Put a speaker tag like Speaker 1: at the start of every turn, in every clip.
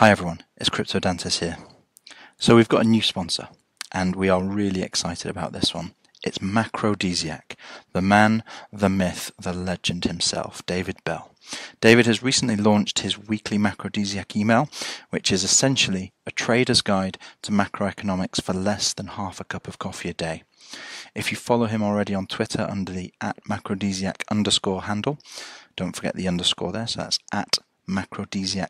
Speaker 1: Hi everyone, it's Crypto Dantes here. So we've got a new sponsor, and we are really excited about this one. It's Macrodesiac, the man, the myth, the legend himself, David Bell. David has recently launched his weekly Macrodesiac email, which is essentially a trader's guide to macroeconomics for less than half a cup of coffee a day. If you follow him already on Twitter under the @macrodesiac_ handle, don't forget the underscore there, so that's @macrodesiac_,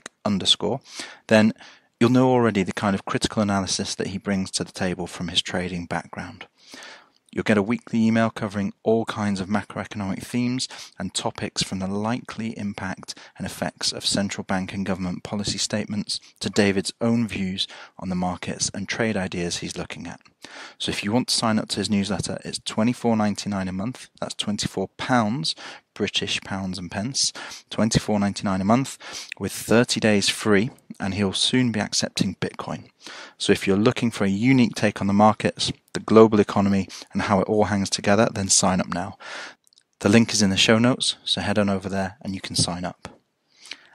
Speaker 1: then you'll know already the kind of critical analysis that he brings to the table from his trading background. You'll get a weekly email covering all kinds of macroeconomic themes and topics, from the likely impact and effects of central bank and government policy statements to David's own views on the markets and trade ideas he's looking at. So if you want to sign up to his newsletter, it's £24.99 a month. That's £24, British pounds and pence, £24.99 a month with 30 days free, and he'll soon be accepting Bitcoin. So if you're looking for a unique take on the markets, the global economy, and how it all hangs together, then sign up now. The link is in the show notes, so head on over there and you can sign up.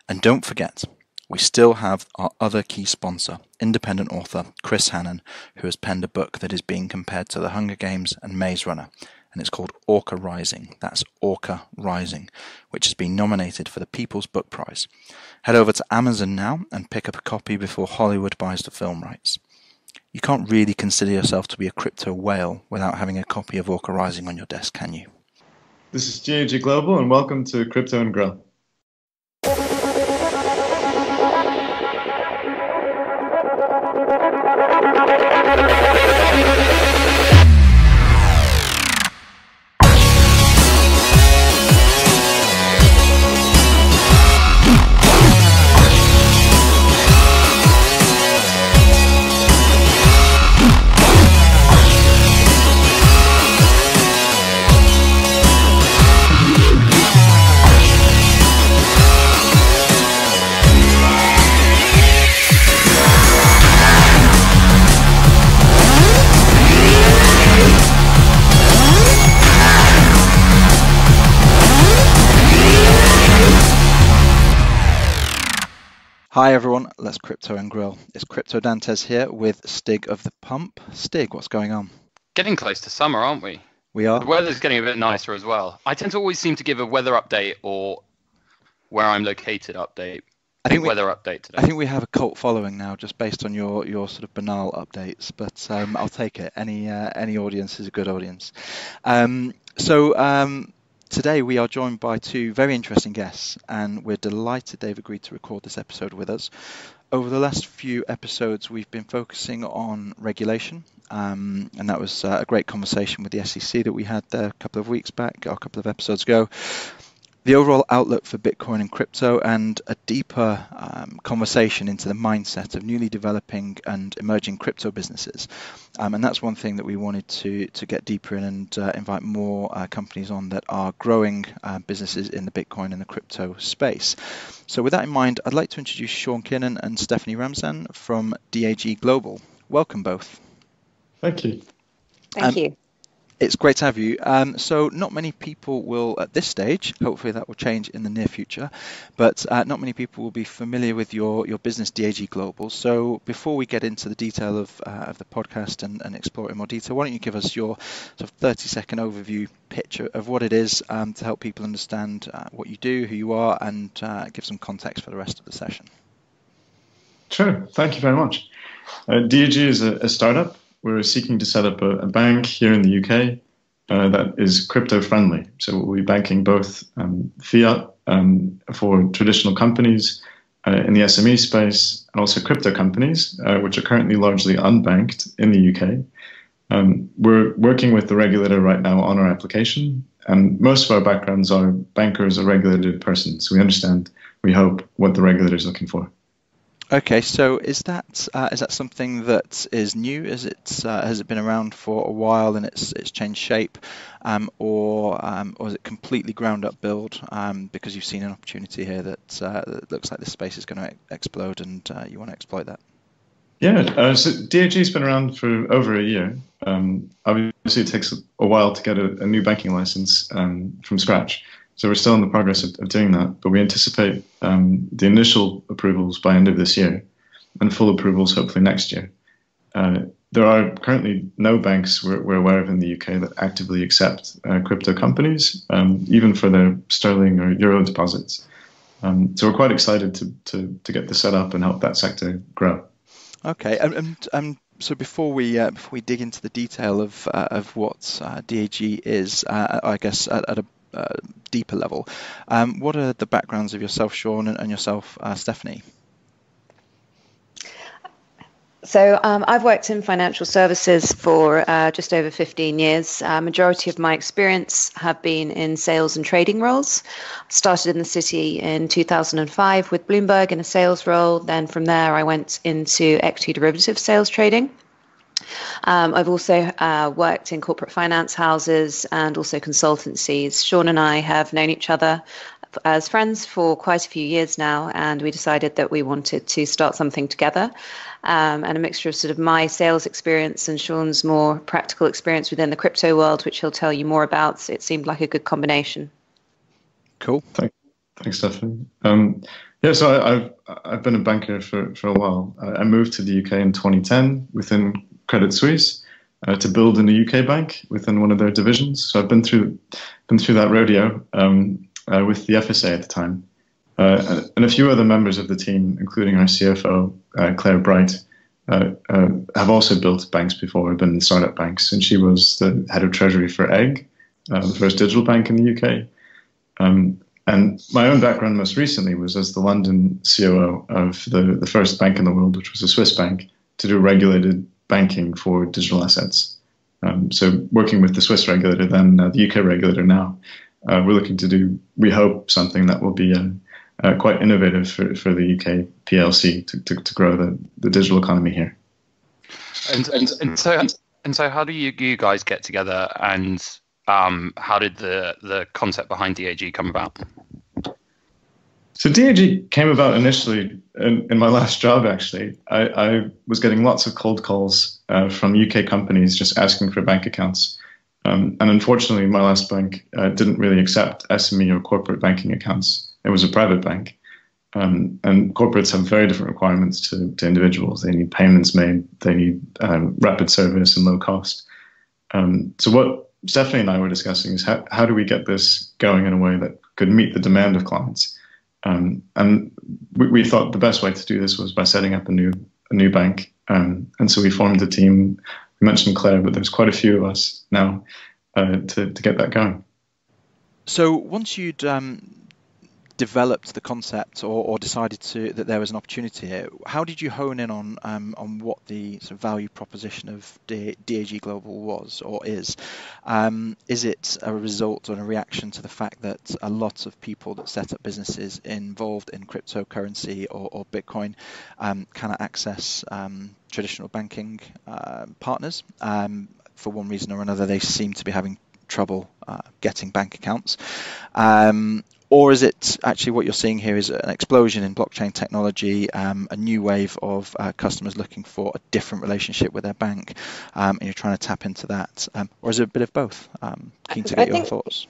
Speaker 1: And don't forget, we still have our other key sponsor, independent author Chris Hannon, who has penned a book that is being compared to The Hunger Games and Maze Runner, and it's called Orca Rising. That's Orca Rising, which has been nominated for the People's Book Prize. Head over to Amazon now and pick up a copy before Hollywood buys the film rights. You can't really consider yourself to be a crypto whale without having a copy of Orca Rising on your desk, can you?
Speaker 2: This is DAG Global, and welcome to Crypto and Grow.
Speaker 1: Hi everyone, let's crypto and grill. It's Crypto Dantes here with Stig of the Pump. Stig, what's going on?
Speaker 3: Getting close to summer, aren't we?
Speaker 1: We are.
Speaker 3: The weather's getting a bit nicer as well. I tend to always seem to give a weather update or where I'm located update. I think weather update today.
Speaker 1: I think we have a cult following now, just based on your sort of banal updates. But I'll take it. Any audience is a good audience. Today we are joined by two very interesting guests, and we're delighted they've agreed to record this episode with us. Over the last few episodes, we've been focusing on regulation, and that was a great conversation with the SEC that we had there a couple of weeks back, or a couple of episodes ago. The overall outlook for Bitcoin and crypto, and a deeper conversation into the mindset of newly developing and emerging crypto businesses. And that's one thing that we wanted to get deeper in and invite more companies on that are growing businesses in the Bitcoin and the crypto space. So with that in mind, I'd like to introduce Sean Kiernan and Stephanie Ramezan from DAG Global. Welcome both.
Speaker 2: Thank you.
Speaker 4: Thank you.
Speaker 1: It's great to have you. So not many people will, at this stage, hopefully that will change in the near future, but not many people will be familiar with your business, DAG Global. So before we get into the detail of the podcast and explore it in more detail, why don't you give us your sort of 30-second overview picture of what it is to help people understand what you do, who you are, and give some context for the rest of the session.
Speaker 2: Sure. Thank you very much. DAG is a startup. We're seeking to set up a bank here in the UK that is crypto friendly. So we'll be banking both fiat for traditional companies in the SME space, and also crypto companies, which are currently largely unbanked in the UK. We're working with the regulator right now on our application, and most of our backgrounds are bankers or regulated persons. So we understand, we hope, what the regulator is looking for.
Speaker 1: Okay, so is that something that is new? Has it been around for a while and it's changed shape, or is it completely ground up build because you've seen an opportunity here that looks like this space is going to explode and you want to exploit that?
Speaker 2: Yeah, so DAG's been around for over a year. Obviously, it takes a while to get a new banking license from scratch. So we're still in the progress of doing that, but we anticipate the initial approvals by end of this year. and full approvals hopefully next year. There are currently no banks we're aware of in the UK that actively accept crypto companies, even for their sterling or euro deposits. So we're quite excited to get this set up and help that sector grow.
Speaker 1: Okay, and so before we dig into the detail of what DAG is, I guess at a deeper level, what are the backgrounds of yourself, Sean, and yourself, Stephanie?
Speaker 4: So I've worked in financial services for just over 15 years. Majority of my experience have been in sales and trading roles. Started in the city in 2005 with Bloomberg in a sales role. Then from there, I went into equity derivative sales trading. I've also worked in corporate finance houses and also consultancies. Sean and I have known each other as friends for quite a few years now, and we decided that we wanted to start something together. And a mixture of sort of my sales experience and Sean's more practical experience within the crypto world, which he'll tell you more about. So it seemed like a good combination.
Speaker 1: Cool.
Speaker 2: Thanks, Stephanie. So I've been a banker for a while. I moved to the UK in 2010 within Credit Suisse to build a new UK bank within one of their divisions. So I've been through that rodeo with the FSA at the time. And a few other members of the team, including our CFO, Claire Bright, have also built banks before, been in startup banks. And she was the head of treasury for EGG, the first digital bank in the UK. And my own background most recently was as the London COO of the first bank in the world, which was a Swiss bank, to do regulated banking for digital assets. So working with the Swiss regulator, then the UK regulator now, we're looking to do, we hope, something that will be quite innovative for the UK PLC to grow the digital economy here.
Speaker 3: And so how do you guys get together, and how did the concept behind DAG come about?
Speaker 2: So DAG came about initially in my last job, actually. I was getting lots of cold calls from UK companies just asking for bank accounts. And unfortunately, my last bank didn't really accept SME or corporate banking accounts. It was a private bank. And corporates have very different requirements to individuals. They need payments made, they need rapid service and low cost. So what Stephanie and I were discussing is how do we get this going in a way that could meet the demand of clients? And we thought the best way to do this was by setting up a new bank. And so we formed a team. We mentioned Claire, but there's quite a few of us now to get that going.
Speaker 1: So once you'd developed the concept or decided that there was an opportunity here, how did you hone in on what the sort of value proposition of DAG Global was or is? Is it a result or a reaction to the fact that a lot of people that set up businesses involved in cryptocurrency or Bitcoin cannot access traditional banking partners? For one reason or another, they seem to be having trouble getting bank accounts. Or is it actually what you're seeing here is an explosion in blockchain technology, a new wave of customers looking for a different relationship with their bank, and you're trying to tap into that? Or is it a bit of both? Keen to get your thoughts.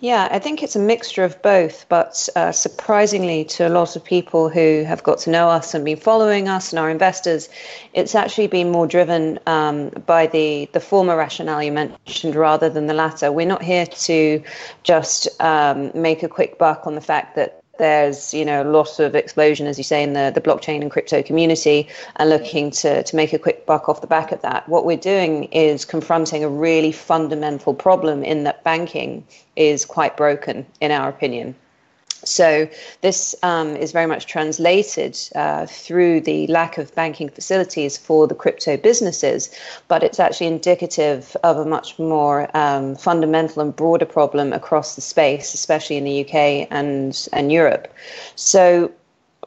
Speaker 4: Yeah, I think it's a mixture of both, but surprisingly to a lot of people who have got to know us and been following us and our investors, it's actually been more driven by the former rationale you mentioned rather than the latter. We're not here to just make a quick buck on the fact that there's, a lot of explosion, as you say, in the blockchain and crypto community and looking to make a quick buck off the back of that. What we're doing is confronting a really fundamental problem in that banking is quite broken, in our opinion. So this is very much translated through the lack of banking facilities for the crypto businesses, but it's actually indicative of a much more fundamental and broader problem across the space, especially in the UK and Europe. So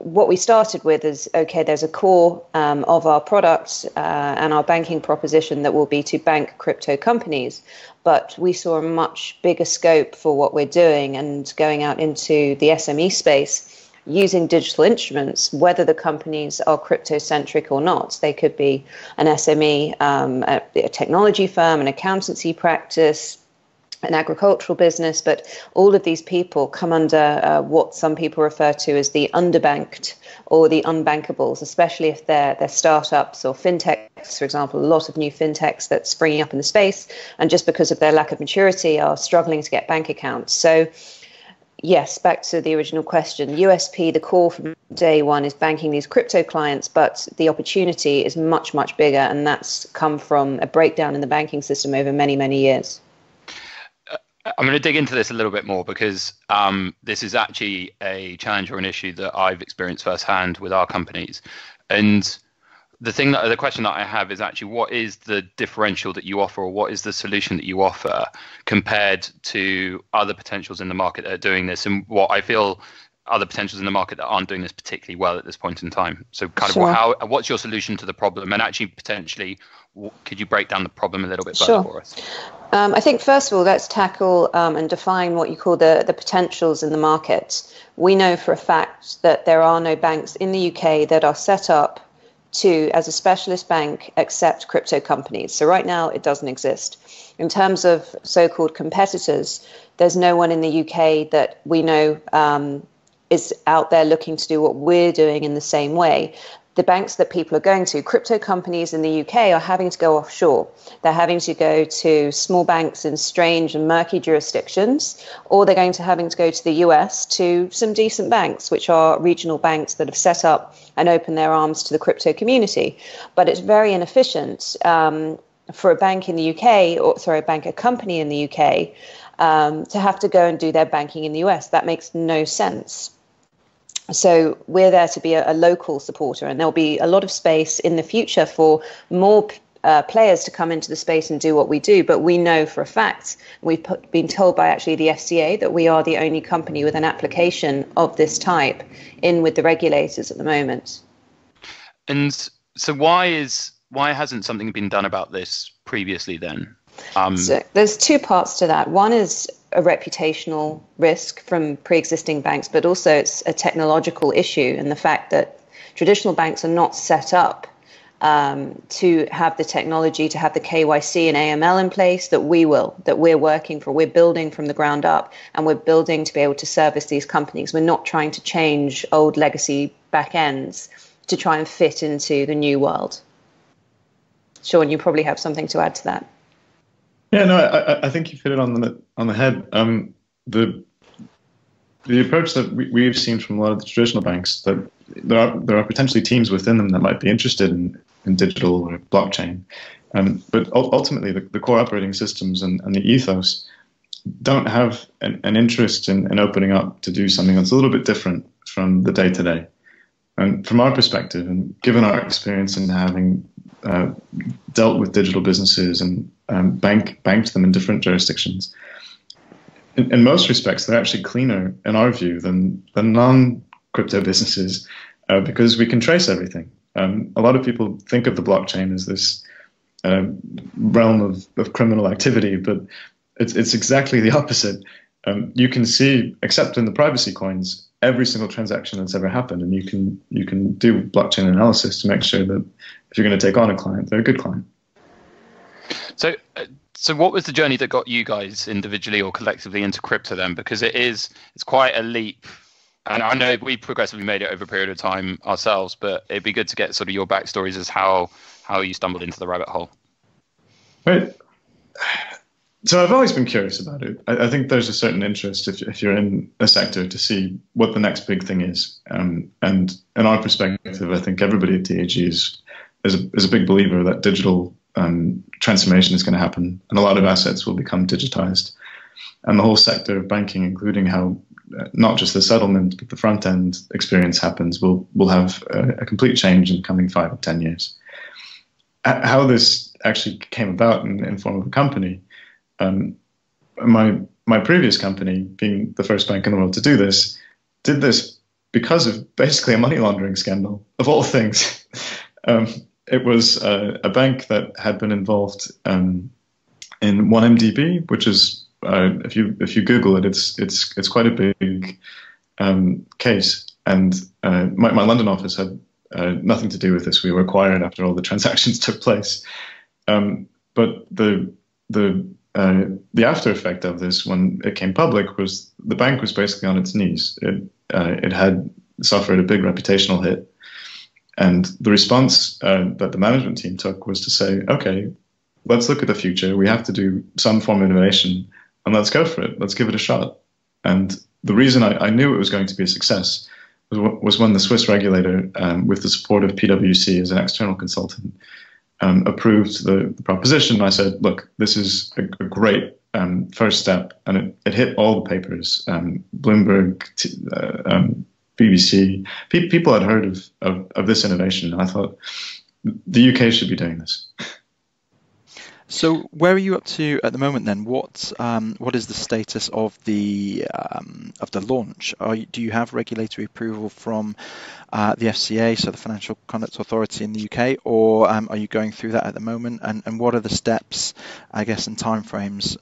Speaker 4: what we started with is, okay, there's a core of our product and our banking proposition that will be to bank crypto companies. But we saw a much bigger scope for what we're doing and going out into the SME space using digital instruments, whether the companies are crypto-centric or not. They could be an SME, a technology firm, an accountancy practice, an agricultural business, but all of these people come under what some people refer to as the underbanked or the unbankables, especially if they're startups or fintechs, for example, a lot of new fintechs that's springing up in the space, and just because of their lack of maturity are struggling to get bank accounts. So yes, back to the original question, USP, the core from day one is banking these crypto clients, but the opportunity is much, much bigger, and that's come from a breakdown in the banking system over many, many years.
Speaker 3: I'm going to dig into this a little bit more because this is actually a challenge or an issue that I've experienced firsthand with our companies. And the question that I have is actually, what is the differential that you offer, or what is the solution that you offer compared to other potentials in the market that are doing this, and what I feel other potentials in the market that aren't doing this particularly well at this point in time? So kind of what's your solution to the problem, and actually potentially could you break down the problem a little bit further for us?
Speaker 4: I think first of all, let's tackle and define what you call the potentials in the market. We know for a fact that there are no banks in the UK that are set up to, as a specialist bank, accept crypto companies. So right now it doesn't exist. In terms of so-called competitors, there's no one in the UK that we know is out there looking to do what we're doing in the same way. The banks that people are going to, crypto companies in the UK, are having to go offshore. They're having to go to small banks in strange and murky jurisdictions, or they're having to go to the US to some decent banks, which are regional banks that have set up and opened their arms to the crypto community. But it's very inefficient for a bank in the UK, a company in the UK, to have to go and do their banking in the US. That makes no sense. So we're there to be a local supporter, and there'll be a lot of space in the future for more players to come into the space and do what we do. But we know for a fact, we've been told by actually the FCA that we are the only company with an application of this type in with the regulators at the moment.
Speaker 3: And so why hasn't something been done about this previously then?
Speaker 4: So there's two parts to that. One is a reputational risk from pre-existing banks, but also it's a technological issue, and the fact that traditional banks are not set up to have the technology, to have the KYC and AML in place that we're working for. We're building from the ground up, and we're building to be able to service these companies. We're not trying to change old legacy back ends to try and fit into the new world. Sean, you probably have something to add to that.
Speaker 2: Yeah, no, I think you've hit it on the head. The approach that we've seen from a lot of the traditional banks, that there are potentially teams within them that might be interested in digital or blockchain, but ultimately the core operating systems and the ethos don't have an interest in opening up to do something that's a little bit different from the day-to-day. And from our perspective, and given our experience in having dealt with digital businesses and banked them in different jurisdictions, in most respects, they're actually cleaner, in our view, than non-crypto businesses because we can trace everything. A lot of people think of the blockchain as this realm of criminal activity, but it's exactly the opposite. You can see, except in the privacy coins, every single transaction that's ever happened, and you can do blockchain analysis to make sure that if you're going to take on a client, they're a good client.
Speaker 3: So what was the journey that got you guys individually or collectively into crypto then? Because it's quite a leap, and I know we progressively made it over a period of time ourselves, but it'd be good to get sort of your backstories as how you stumbled into the rabbit hole.
Speaker 2: Right. So I've always been curious about it. I think there's a certain interest if you're in a sector to see what the next big thing is. And in our perspective, I think everybody at DAG is a big believer that digital transformation is going to happen, and a lot of assets will become digitized. And the whole sector of banking, including how not just the settlement, but the front end experience happens, will have a complete change in the coming 5 or 10 years. How this actually came about in form of a company, my previous company, being the first bank in the world to do this, did this because of basically a money laundering scandal, of all things. It was a bank that had been involved in 1MDB, which is if you Google it, it's quite a big case. And my London office had nothing to do with this. We were acquired after all the transactions took place. But the the after effect of this, when it came public, was the bank was basically on its knees. It had suffered a big reputational hit. And the response that the management team took was to say, okay, let's look at the future. We have to do some form of innovation, and let's go for it. Let's give it a shot. And the reason I knew it was going to be a success was when the Swiss regulator, with the support of PwC as an external consultant, approved the proposition. I said, look, this is a great first step. And it hit all the papers, Bloomberg, BBC. People had heard of this innovation. And I thought the UK should be doing this.
Speaker 1: So where are you up to at the moment then? What is the status of the launch? Do you have regulatory approval from the FCA, so the Financial Conduct Authority in the UK, or are you going through that at the moment? And what are the steps, I guess, and timeframes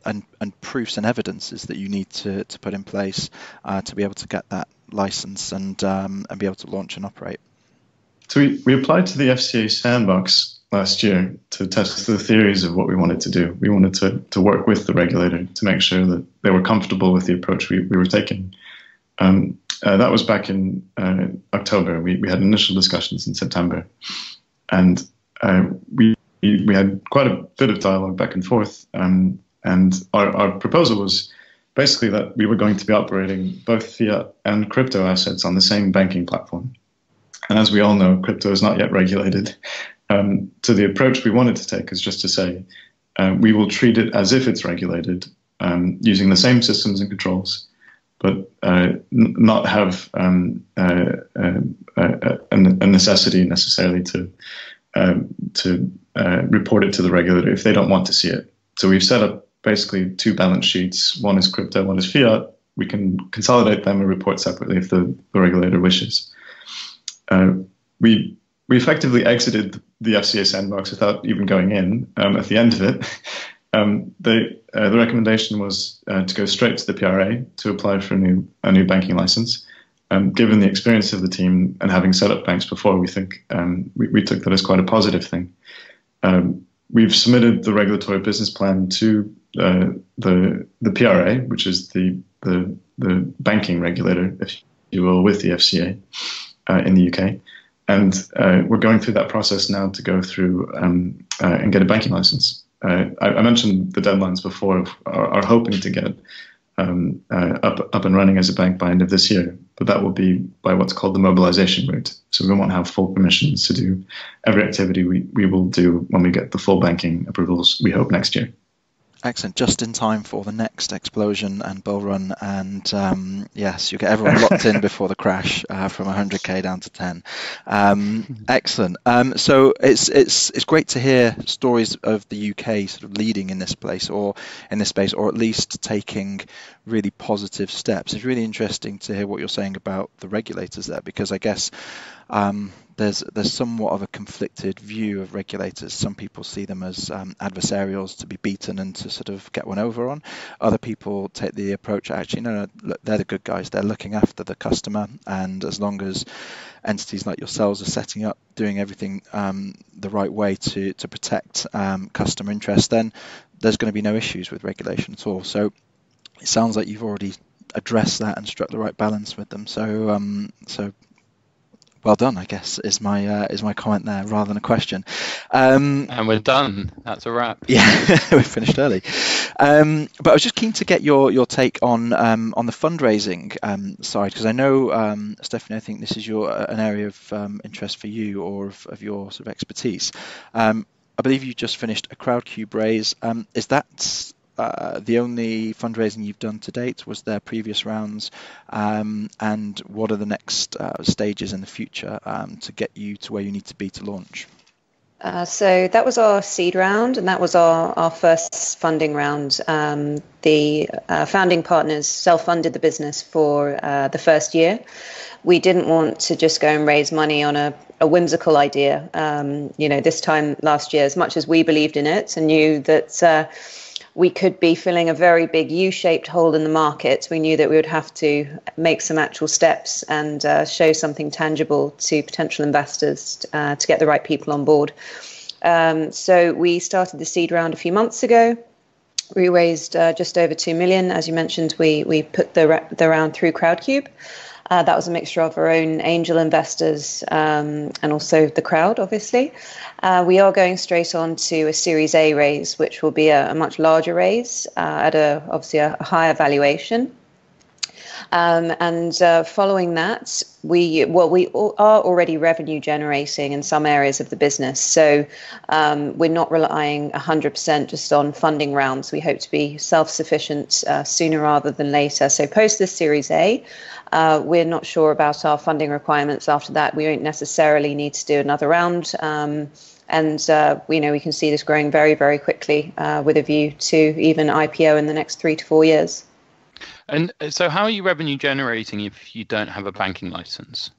Speaker 1: and proofs and evidences that you need to put in place to be able to get that license and be able to launch and operate?
Speaker 2: So we applied to the FCA Sandbox last year to test the theories of what we wanted to do. We wanted to work with the regulator to make sure that they were comfortable with the approach we were taking. That was back in October. We had initial discussions in September. And we had quite a bit of dialogue back and forth. And our proposal was basically that we were going to be operating both fiat and crypto assets on the same banking platform. And as we all know, crypto is not yet regulated. So the approach we wanted to take is just to say, we will treat it as if it's regulated, using the same systems and controls, but not have a necessity necessarily to report it to the regulator if they don't want to see it. So we've set up basically two balance sheets. One is crypto, one is fiat. We can consolidate them and report separately if the regulator wishes. We effectively exited the FCA Sandbox without even going in. At the end of it, the recommendation was to go straight to the PRA to apply for a new banking license. Given the experience of the team and having set up banks before, we think we took that as quite a positive thing. We've submitted the regulatory business plan to the PRA, which is the banking regulator, if you will, with the FCA in the UK. And we're going through that process now to go through and get a banking license. I mentioned the deadlines before, are hoping to get up and running as a bank by end of this year, but that will be by what's called the mobilization route. So we won't have full permissions to do every activity we will do when we get the full banking approvals, we hope, next year.
Speaker 1: Excellent. Just in time for the next explosion and bull run, and yes, you get everyone locked in before the crash from 100k down to 10. Excellent. So it's great to hear stories of the UK sort of leading in this place or in this space, or at least taking really positive steps. It's really interesting to hear what you're saying about the regulators there, because I guess there's somewhat of a conflicted view of regulators. Some people see them as adversarials to be beaten and to sort of get one over on. Other people take the approach, actually, no, look, they're the good guys. They're looking after the customer, and as long as entities like yourselves are setting up, doing everything the right way to protect customer interest, then there's going to be no issues with regulation at all. So it sounds like you've already addressed that and struck the right balance with them. So well done, I guess, is my comment there, rather than a question.
Speaker 3: And we're done. That's a wrap.
Speaker 1: Yeah, we finished early. But I was just keen to get your take on the fundraising side, because I know, Stephanie, I think this is an area of interest for you, or of your sort of expertise. I believe you just finished a Crowdcube raise. Is that the only fundraising you've done to date? Was there previous rounds? And what are the next stages in the future to get you to where you need to be to launch?
Speaker 4: So that was our seed round, and that was our first funding round. The founding partners self-funded the business for the first year. We didn't want to just go and raise money on a whimsical idea. This time last year, as much as we believed in it and knew that we could be filling a very big U-shaped hole in the market, we knew that we would have to make some actual steps and show something tangible to potential investors to get the right people on board. So we started the seed round a few months ago. We raised just over 2 million. As you mentioned, we put the round through Crowdcube. That was a mixture of our own angel investors and also the crowd, obviously. We are going straight on to a Series A raise, which will be a much larger raise at obviously a higher valuation. And following that, we are already revenue generating in some areas of the business. So we're not relying 100% just on funding rounds. We hope to be self-sufficient sooner rather than later. So post this Series A, we're not sure about our funding requirements after that. We won't necessarily need to do another round. And we can see this growing very, very quickly with a view to even IPO in the next 3 to 4 years.
Speaker 3: And so how are you revenue generating if you don't have a banking license?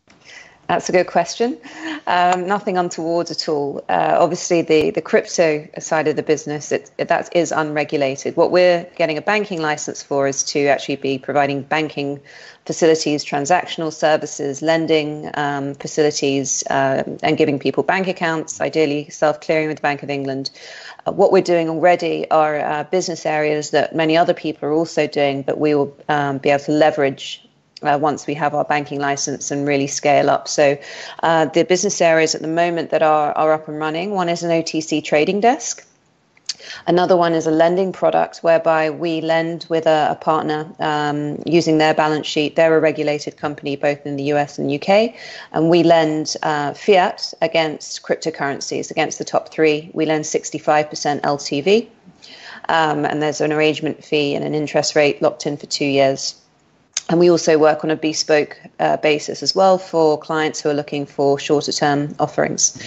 Speaker 4: That's a good question. Nothing untoward at all. Obviously, the crypto side of the business, that is unregulated. What we're getting a banking license for is to actually be providing banking facilities, transactional services, lending facilities, and giving people bank accounts, ideally self-clearing with the Bank of England. What we're doing already are business areas that many other people are also doing, but we will be able to leverage once we have our banking license and really scale up. So the business areas at the moment that are up and running, one is an OTC trading desk. Another one is a lending product whereby we lend with a partner using their balance sheet. They're a regulated company both in the US and UK, and we lend fiat against cryptocurrencies, against the top three. We lend 65% LTV, and there's an arrangement fee and an interest rate locked in for 2 years. And we also work on a bespoke basis as well for clients who are looking for shorter term offerings.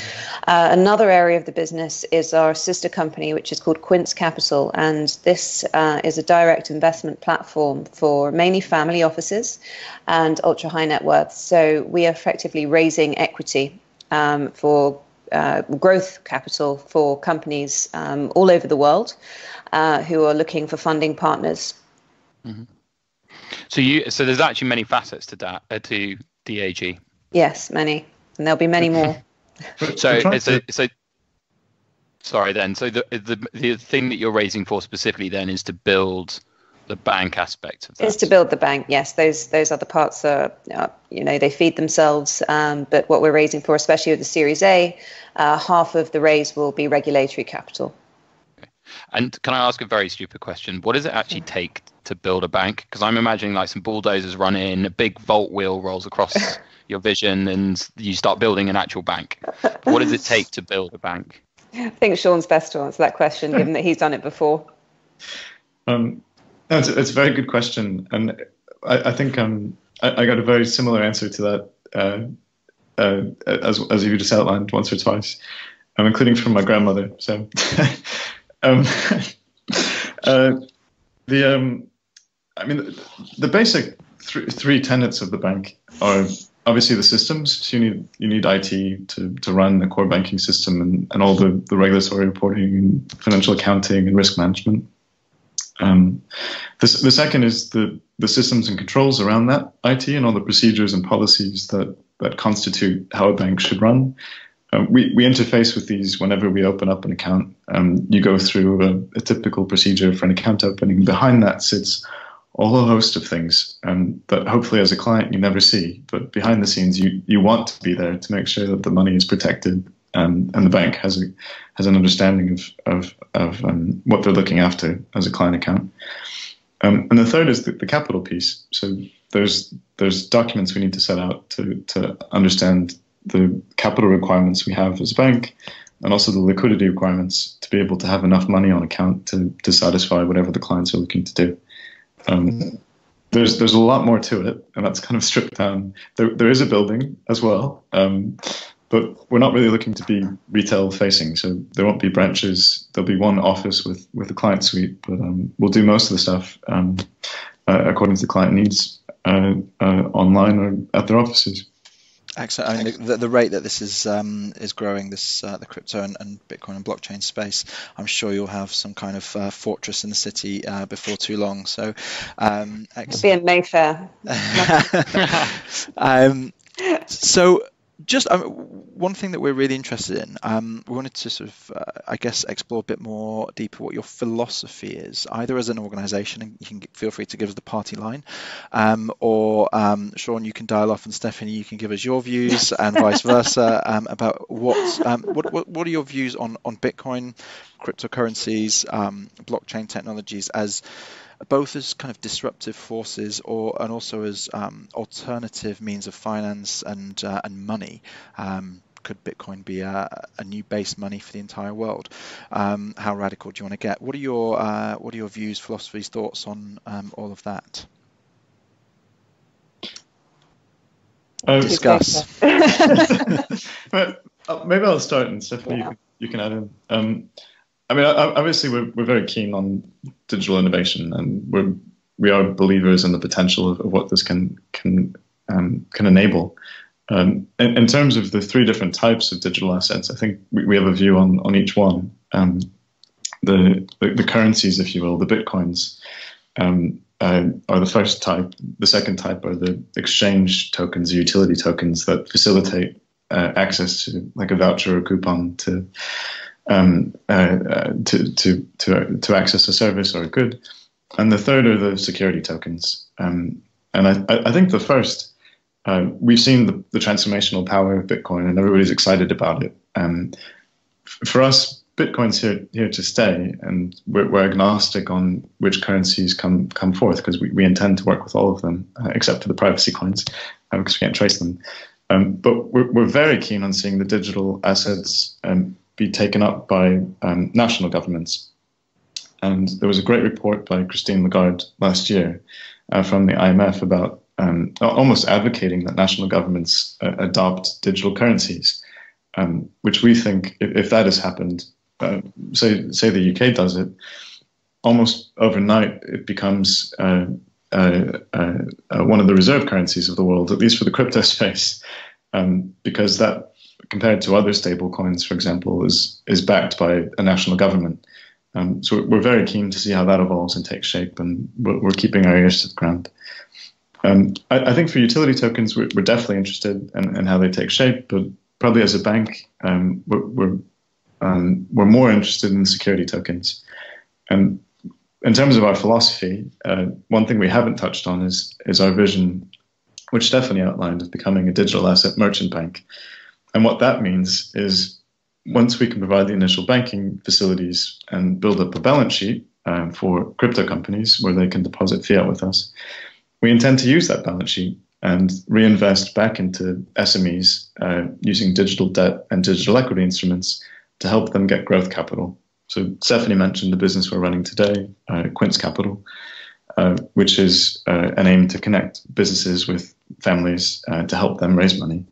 Speaker 4: Another area of the business is our sister company, which is called Quince Capital. And this is a direct investment platform for mainly family offices and ultra high net worth. So we are effectively raising equity for growth capital for companies all over the world who are looking for funding partners.
Speaker 3: Mm-hmm. So there's actually many facets to DAG.
Speaker 4: Yes, many, and there'll be many more.
Speaker 3: So sorry then. So the thing that you're raising for specifically then is to build the bank aspect of that.
Speaker 4: Is to build the bank. Yes, those other parts are they feed themselves. But what we're raising for, especially with the Series A, half of the raise will be regulatory capital.
Speaker 3: Okay. And can I ask a very stupid question? What does it actually take to build a bank? Because I'm imagining like some bulldozers run in, a big vault wheel rolls across your vision, and you start building an actual bank. But what does it take to build a bank?
Speaker 4: I think Sean's best to answer that question, given that he's done it before.
Speaker 2: It's a very good question, and I think I got a very similar answer to that as you just outlined once or twice, including from my grandmother. So. The basic three tenets of the bank are obviously the systems. So you need IT to run the core banking system and all the regulatory reporting and financial accounting and risk management. The second is the systems and controls around that IT and all the procedures and policies that constitute how a bank should run. We interface with these whenever we open up an account. You go through a typical procedure for an account opening. Behind that sits a whole host of things that hopefully as a client you never see. But behind the scenes, you want to be there to make sure that the money is protected and the bank has an understanding of what they're looking after as a client account. And the third is the capital piece. So there's documents we need to set out to understand the capital requirements we have as a bank, and also the liquidity requirements to be able to have enough money on account to satisfy whatever the clients are looking to do. There's a lot more to it, and that's kind of stripped down. There is a building as well, but we're not really looking to be retail facing, so there won't be branches. There'll be one office with a client suite, but we'll do most of the stuff according to the client needs online or at their offices.
Speaker 1: Excellent. I mean, the rate that this is growing, the crypto and Bitcoin and blockchain space, I'm sure you'll have some kind of fortress in the city before too long. So,
Speaker 4: it'll be in Mayfair.
Speaker 1: So, Just one thing that we're really interested in, we wanted to sort of, I guess, explore a bit more deeper what your philosophy is, either as an organisation, and you can feel free to give us the party line, or Sean, you can dial off, and Stephanie, you can give us your views, and vice versa, about what are your views on Bitcoin, cryptocurrencies, blockchain technologies as both as kind of disruptive forces and also as alternative means of finance and money. Could Bitcoin be a new base money for the entire world? How radical do you want to get? What are your views, philosophies, thoughts on all of that? Discuss.
Speaker 2: But maybe I'll start, and Stephanie, you can add in. I mean, obviously, we're very keen on digital innovation, and we are believers in the potential of what this can enable. In terms of the three different types of digital assets, I think we have a view on each one. The currencies, if you will, the bitcoins, are the first type. The second type are the exchange tokens, the utility tokens that facilitate access to, like, a voucher or coupon to access a service or a good. And the third are the security tokens. And I think the first, we've seen the transformational power of Bitcoin, and everybody's excited about it. For us, Bitcoin's here to stay, and we're agnostic on which currencies come forth, because we intend to work with all of them, except for the privacy coins, because we can't trace them. But we're very keen on seeing the digital assets be taken up by national governments. And there was a great report by Christine Lagarde last year from the IMF about almost advocating that national governments adopt digital currencies, which we think, if that has happened, say the UK does it, almost overnight it becomes one of the reserve currencies of the world, at least for the crypto space, because that, compared to other stable coins, for example, is backed by a national government. So we're very keen to see how that evolves and takes shape, and we're keeping our ears to the ground. I think for utility tokens, we're definitely interested in how they take shape, but probably as a bank, we're more interested in security tokens. And in terms of our philosophy, one thing we haven't touched on is our vision, which Stephanie outlined, of becoming a digital asset merchant bank. And what that means is, once we can provide the initial banking facilities and build up a balance sheet for crypto companies where they can deposit fiat with us, we intend to use that balance sheet and reinvest back into SMEs using digital debt and digital equity instruments to help them get growth capital. So Stephanie mentioned the business we're running today, Quince Capital, which is an aim to connect businesses with families to help them raise money.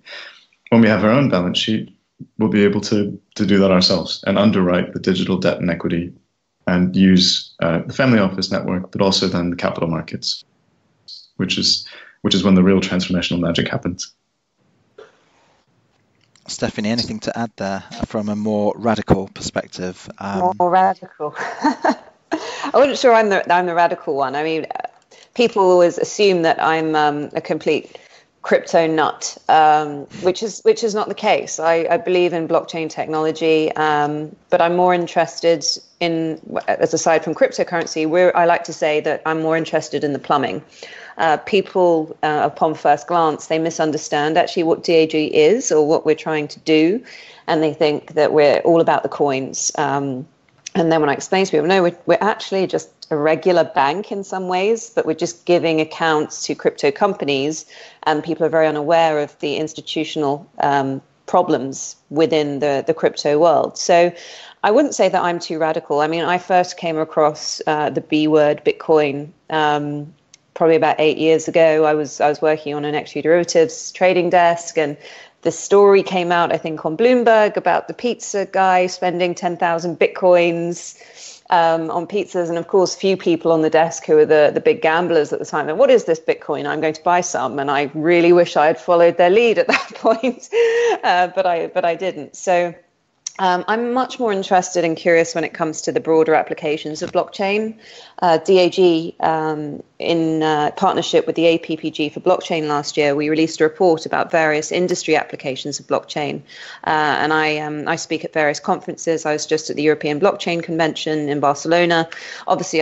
Speaker 2: When we have our own balance sheet, we'll be able to do that ourselves and underwrite the digital debt and equity and use the family office network, but also then the capital markets, which is when the real transformational magic happens.
Speaker 1: Stephanie, anything to add there from a more radical perspective?
Speaker 4: More radical. I wasn't sure I'm the radical one. I mean, people always assume that I'm a complete crypto nut, which is not the case. I believe in blockchain technology, but I'm more interested in, as aside from cryptocurrency, I like to say that I'm more interested in the plumbing. People, upon first glance, they misunderstand actually what DAG is or what we're trying to do, and they think that we're all about the coins. And then when I explain to people, no, we're actually just a regular bank in some ways, but we're just giving accounts to crypto companies, and people are very unaware of the institutional problems within the crypto world. So I wouldn't say that I'm too radical. I mean, I first came across the B word, Bitcoin, probably about 8 years ago. I was working on an equity derivatives trading desk, and the story came out, I think, on Bloomberg about the pizza guy spending 10,000 Bitcoins on pizzas. And of course, few people on the desk who were the big gamblers at the time. And what is this Bitcoin? I'm going to buy some. And I really wish I had followed their lead at that point, but I didn't. So I'm much more interested and curious when it comes to the broader applications of blockchain. DAG in partnership with the APPG for blockchain last year, we released a report about various industry applications of blockchain. And I speak at various conferences. I was just at the European Blockchain Convention in Barcelona. Obviously,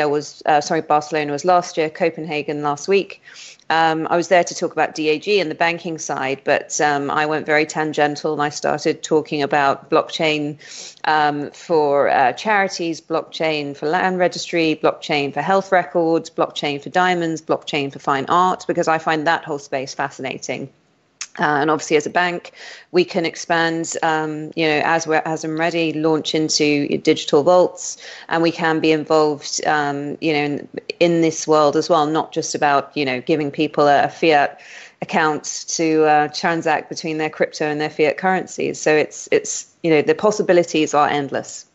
Speaker 4: Barcelona was last year, Copenhagen last week. I was there to talk about DAG and the banking side, but I went very tangential and I started talking about blockchain for charities, blockchain for land registry, blockchain for health records, blockchain for diamonds, blockchain for fine art, because I find that whole space fascinating. And obviously, as a bank, we can expand, as I'm ready, launch into digital vaults, and we can be involved, in this world as well. Not just about, giving people a fiat account to transact between their crypto and their fiat currencies. So it's the possibilities are endless.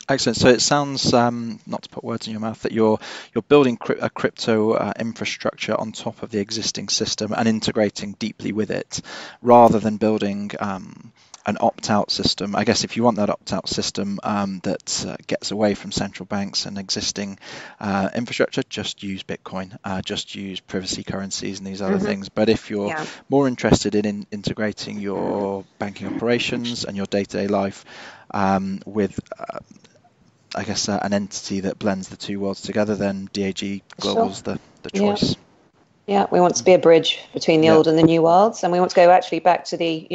Speaker 1: Excellent. So it sounds, not to put words in your mouth, that you're building a crypto infrastructure on top of the existing system and integrating deeply with it, rather than building an opt-out system. I guess if you want that opt-out system that gets away from central banks and existing infrastructure, just use Bitcoin, just use privacy currencies and these other things. But if you're more interested in integrating your banking operations and your day-to-day life with I guess an entity that blends the two worlds together, then DAG Global's the choice.
Speaker 4: Yeah, we want to be a bridge between the old and the new worlds, and we want to go actually back to the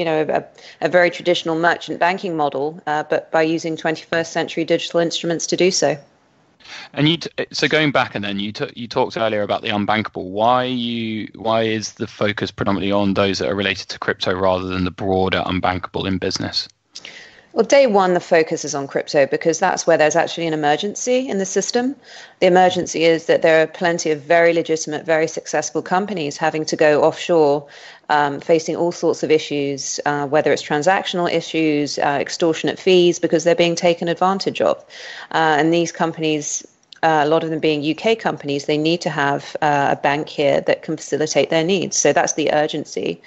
Speaker 4: a very traditional merchant banking model, but by using 21st century digital instruments to do so.
Speaker 3: And so going back, and then you talked earlier about the unbankable. Why is the focus predominantly on those that are related to crypto rather than the broader unbankable in business?
Speaker 4: Well, day one, the focus is on crypto because that's where there's actually an emergency in the system. The emergency is that there are plenty of very legitimate, very successful companies having to go offshore, facing all sorts of issues, whether it's transactional issues, extortionate fees, because they're being taken advantage of. And these companies, a lot of them being UK companies, they need to have a bank here that can facilitate their needs. So that's the urgency.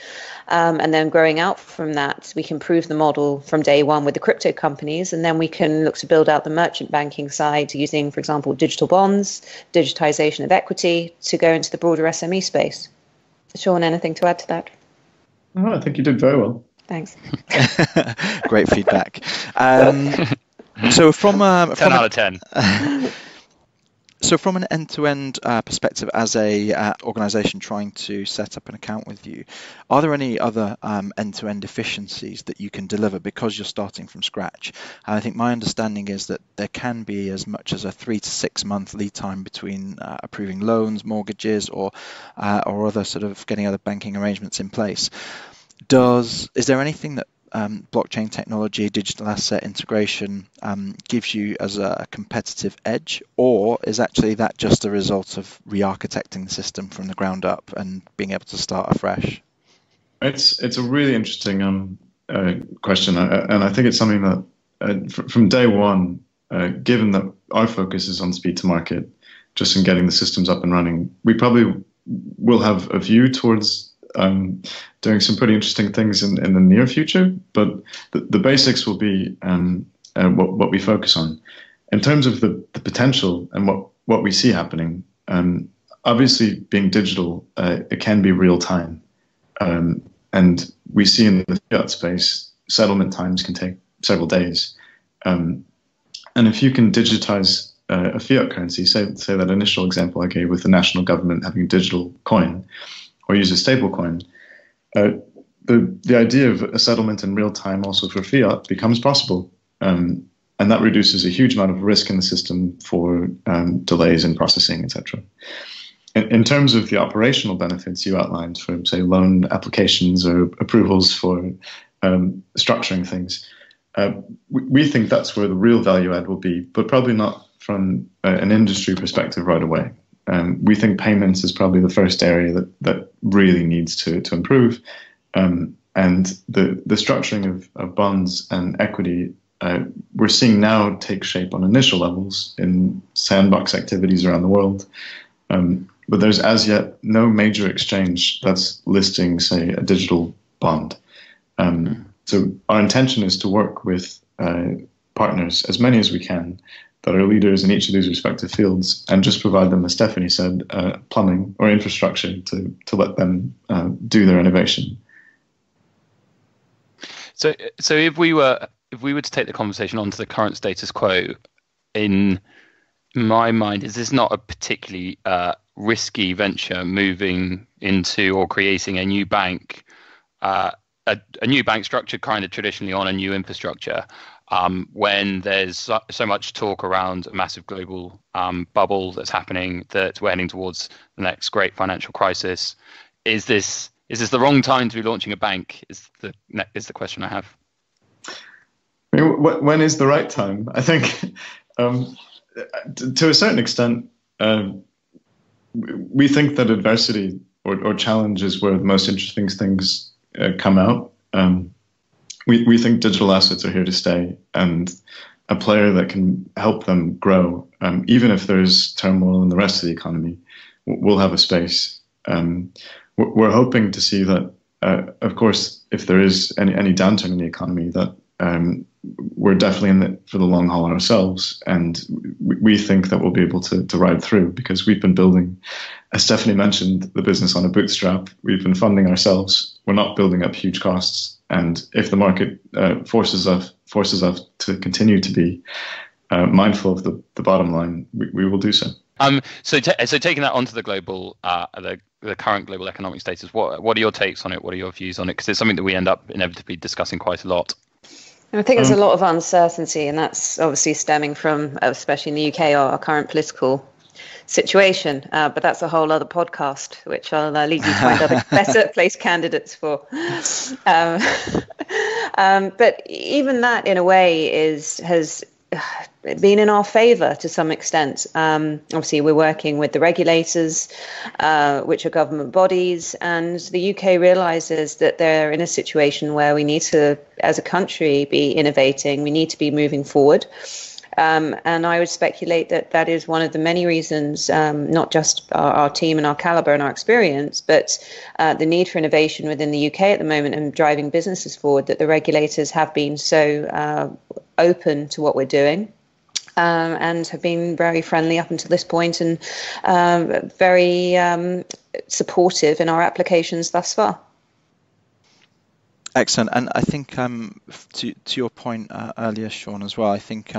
Speaker 4: And then growing out from that, we can prove the model from day one with the crypto companies, and then we can look to build out the merchant banking side using, for example, digital bonds, digitization of equity to go into the broader SME space. Sean, anything to add to that?
Speaker 2: Oh, I think you did very well.
Speaker 4: Thanks.
Speaker 1: Great feedback. So from
Speaker 3: 10 out of 10.
Speaker 1: So from an end-to-end perspective, as a organization trying to set up an account with you, are there any other end-to-end efficiencies that you can deliver because you're starting from scratch? And I think my understanding is that there can be as much as a 3 to 6 month lead time between approving loans, mortgages, or other sort of getting other banking arrangements in place. Is there anything that blockchain technology, digital asset integration gives you as a competitive edge, or is actually that just a result of re-architecting the system from the ground up and being able to start afresh?
Speaker 2: It's a really interesting question, and I think it's something that from day one, given that our focus is on speed to market, just in getting the systems up and running, we probably will have a view towards doing some pretty interesting things in the near future, but the basics will be what we focus on. In terms of the potential and what we see happening, obviously being digital, it can be real time. And we see in the fiat space, settlement times can take several days. And if you can digitize a fiat currency, say that initial example I gave with the national government having a digital coin, or use a stable coin, the idea of a settlement in real time also for fiat becomes possible. And that reduces a huge amount of risk in the system for delays in processing, etc. In terms of the operational benefits you outlined for, say, loan applications or approvals for structuring things, we think that's where the real value add will be, but probably not from an industry perspective right away. We think payments is probably the first area that really needs to improve. And the structuring of bonds and equity, we're seeing now take shape on initial levels in sandbox activities around the world. But there's as yet no major exchange that's listing, say, a digital bond. So our intention is to work with partners, as many as we can, that are leaders in each of these respective fields, and just provide them, as Stephanie said, plumbing or infrastructure to let them do their innovation.
Speaker 3: So if we were to take the conversation onto the current status quo, in my mind, is this not a particularly risky venture, moving into or creating a new bank, a new bank structure kind of traditionally on a new infrastructure, when there's so much talk around a massive global bubble that's happening, that we're heading towards the next great financial crisis? Is this the wrong time to be launching a bank? Is the question I have.
Speaker 2: I mean, when is the right time? I think to a certain extent, we think that adversity or challenge is where the most interesting things come out. We think digital assets are here to stay, and a player that can help them grow, even if there's turmoil in the rest of the economy, will have a space. We're hoping to see that, of course, if there is any downturn in the economy, that we're definitely in it for the long haul ourselves, and we think that we'll be able to ride through, because we've been building, as Stephanie mentioned, the business on a bootstrap. We've been funding ourselves. We're not building up huge costs, and if the market forces us to continue to be mindful of the bottom line, we will do so.
Speaker 3: So taking that onto the global, the current global economic status, what are your takes on it? What are your views on it? Because it's something that we end up inevitably discussing quite a lot.
Speaker 4: I think there's a lot of uncertainty, and that's obviously stemming from, especially in the UK, our current political situation. But that's a whole other podcast, which I'll leave you to find other better placed candidates for. But even that, in a way, has been in our favour to some extent. Obviously, we're working with the regulators, which are government bodies, and the UK realises that they're in a situation where we need to, as a country, be innovating. We need to be moving forward. And I would speculate that is one of the many reasons, not just our team and our calibre and our experience, but the need for innovation within the UK at the moment and driving businesses forward, that the regulators have been so open to what we're doing. And have been very friendly up until this point, and very supportive in our applications thus far.
Speaker 1: Excellent. And I think to your point earlier, Sean, as well, I think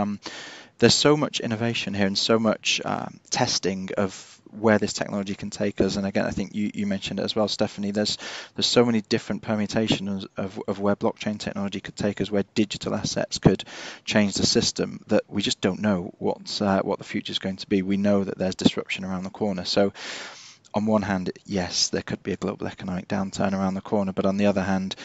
Speaker 1: there's so much innovation here and so much testing of where this technology can take us. And again, I think you mentioned it as well, Stephanie, there's so many different permutations of where blockchain technology could take us, where digital assets could change the system, that we just don't know what the future is going to be. We know that there's disruption around the corner. So on one hand, yes, there could be a global economic downturn around the corner, but on the other hand,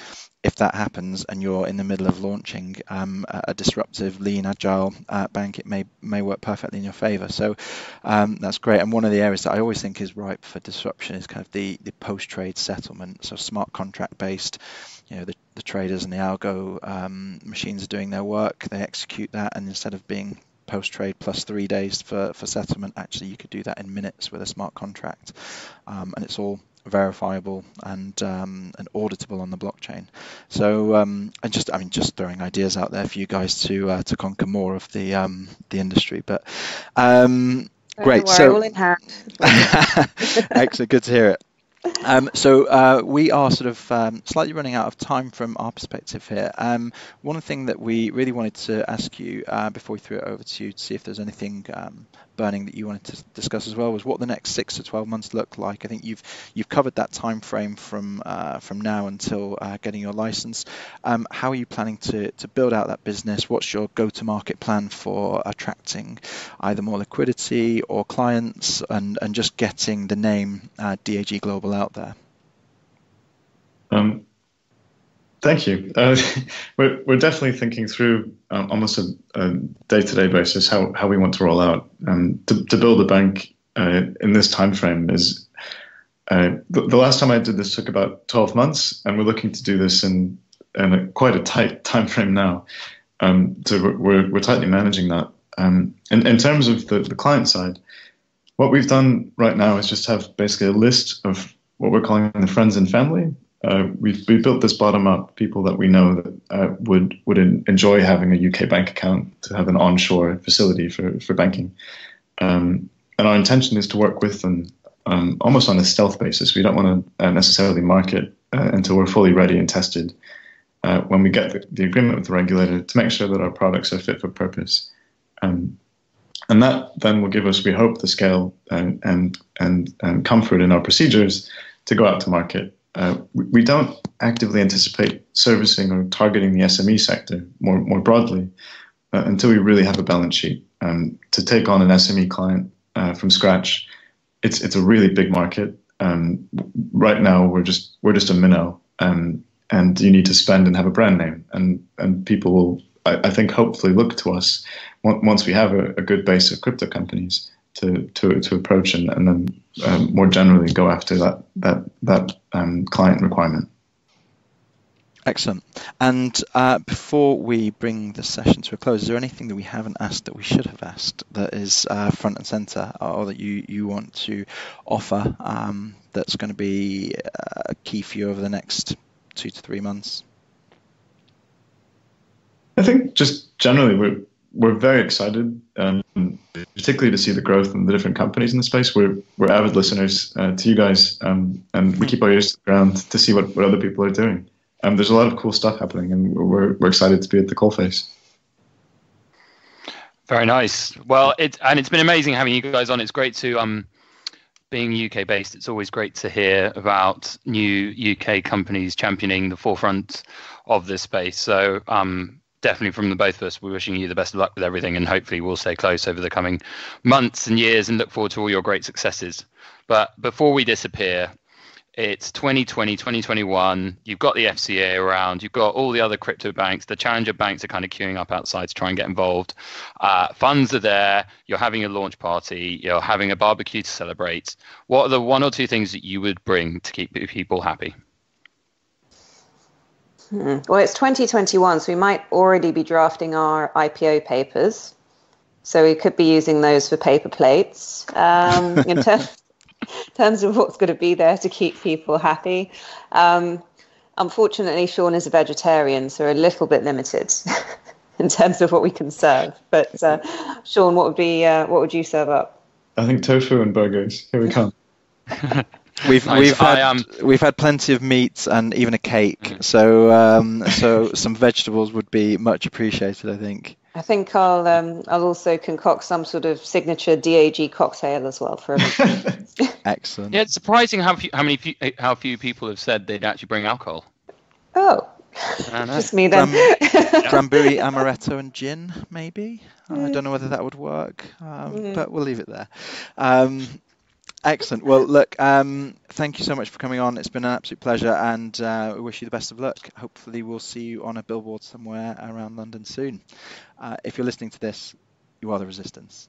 Speaker 1: if that happens and you're in the middle of launching a disruptive, lean, agile bank, it may work perfectly in your favor. So that's great. And one of the areas that I always think is ripe for disruption is kind of the post-trade settlement. So smart contract based, the traders and the algo machines are doing their work. They execute that, and instead of being post-trade plus 3 days for settlement, actually you could do that in minutes with a smart contract, and it's all verifiable and auditable on the blockchain. So just throwing ideas out there for you guys to conquer more of the industry. But great. So
Speaker 4: all in hand.
Speaker 1: Excellent. Good to hear it. So we are sort of slightly running out of time from our perspective here. One thing that we really wanted to ask you before we threw it over to you to see if there's anything burning that you wanted to discuss as well was what the next 6 to 12 months look like. I think you've covered that time frame from now until getting your license. How are you planning to build out that business? What's your go-to-market plan for attracting either more liquidity or clients, and just getting the name DAG Global out there?
Speaker 2: Thank you. We're definitely thinking through almost a day-to-day basis how we want to roll out. To build a bank in this time frame is the last time I did this took about 12 months, and we're looking to do this in quite a tight time frame now. So we're tightly managing that. In terms of the client side, what we've done right now is just have basically a list of what we're calling the friends and family. We've built this bottom up, people that we know that would enjoy having a UK bank account, to have an onshore facility for banking. And our intention is to work with them almost on a stealth basis. We don't want to necessarily market until we're fully ready and tested when we get the agreement with the regulator, to make sure that our products are fit for purpose. And that then will give us, we hope, the scale and comfort in our procedures to go out to market. We don't actively anticipate servicing or targeting the SME sector more broadly until we really have a balance sheet. To take on an SME client from scratch, it's a really big market. Right now, we're just a minnow, and you need to spend and have a brand name, and people will, I think, hopefully look to us once we have a good base of crypto companies to approach and then more generally go after that client requirement.
Speaker 1: Excellent. And before we bring the session to a close, is there anything that we haven't asked that we should have asked that is front and center, or that you want to offer that's going to be key for you over the next 2 to 3 months?
Speaker 2: I think just generally we're very excited, particularly to see the growth in the different companies in the space. We're avid listeners to you guys, and we keep our ears to the ground to see what other people are doing. There's a lot of cool stuff happening, and we're excited to be at the coalface.
Speaker 3: Very nice. Well, it's been amazing having you guys on. It's great to being UK based. It's always great to hear about new UK companies championing the forefront of this space. So definitely from the both of us, we're wishing you the best of luck with everything, and hopefully we'll stay close over the coming months and years and look forward to all your great successes. But before we disappear, it's 2020, 2021. You've got the FCA around. You've got all the other crypto banks. The challenger banks are kind of queuing up outside to try and get involved. Funds are there. You're having a launch party. You're having a barbecue to celebrate. What are the 1 or 2 things that you would bring to keep people happy?
Speaker 4: Well, it's 2021, so we might already be drafting our IPO papers. So we could be using those for paper plates. In terms of what's going to be there to keep people happy. Unfortunately, Sean is a vegetarian, so we're a little bit limited in terms of what we can serve. But Sean, what would you serve up?
Speaker 2: I think tofu and burgers. Here we come.
Speaker 1: We've had plenty of meat and even a cake, so some vegetables would be much appreciated, I think.
Speaker 4: I think I'll also concoct some sort of signature DAG cocktail as well for everyone.
Speaker 1: Excellent.
Speaker 3: Yeah, it's surprising how few people have said they'd actually bring alcohol.
Speaker 4: Oh, just me then.
Speaker 1: Drambuie, amaretto, and gin, maybe. I don't know whether that would work, but we'll leave it there. Excellent. Well, look, thank you so much for coming on. It's been an absolute pleasure, and we wish you the best of luck. Hopefully we'll see you on a billboard somewhere around London soon. If you're listening to this, you are the resistance.